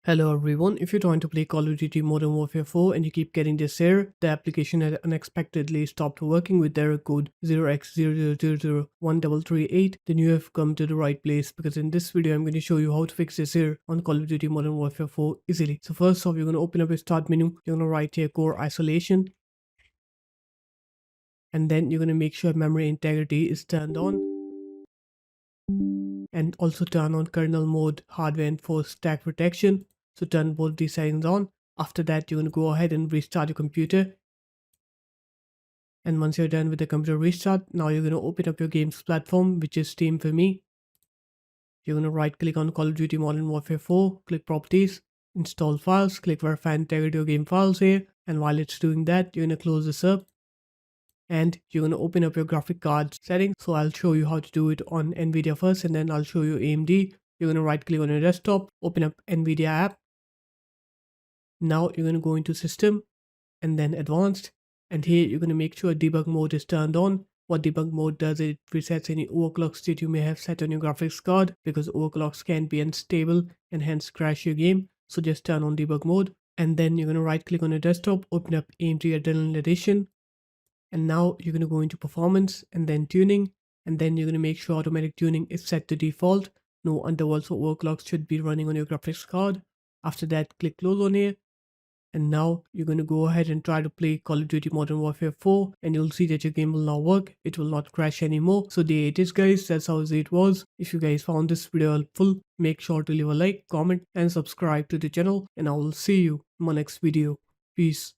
Hello everyone, if you're trying to play Call of Duty Modern Warfare 4 and you keep getting this error, the application has unexpectedly stopped working with the error code 0x00001338, then you have come to the right place because in this video I'm going to show you how to fix this error on Call of Duty Modern Warfare 4 easily. So first off, you're going to open up your start menu, you're going to write here core isolation, and then you're going to make sure memory integrity is turned on and also turn on kernel mode, hardware and force stack protection. So turn both these settings on. After that, you're going to go ahead and restart your computer. And once you're done with the computer restart, now you're going to open up your games platform, which is Steam for me. You're going to right click on Call of Duty Modern Warfare 4, click properties, install files, click verify integrity of game files here. And while it's doing that, you're going to close this up. And you're going to open up your graphic card settings. So I'll show you how to do it on NVIDIA first, and then I'll show you AMD. You're going to right click on your desktop, open up NVIDIA app. Now you're going to go into system and then advanced, and here you're going to make sure debug mode is turned on. What debug mode does, it resets any overclock state you may have set on your graphics card, because overclocks can be unstable and hence crash your game. So just turn on debug mode, and then you're going to right click on your desktop, open up AMD Adrenaline Edition, and now you're going to go into performance and then tuning, and then you're going to make sure automatic tuning is set to default. No undervolts or overclocks should be running on your graphics card. After that, click close on here. And now you're going to go ahead and try to play Call of Duty Modern Warfare 4, and you'll see that your game will now work. It will not crash anymore. So there it is guys, that's how easy it was. If you guys found this video helpful, make sure to leave a like, comment and subscribe to the channel, and I will see you in my next video. Peace.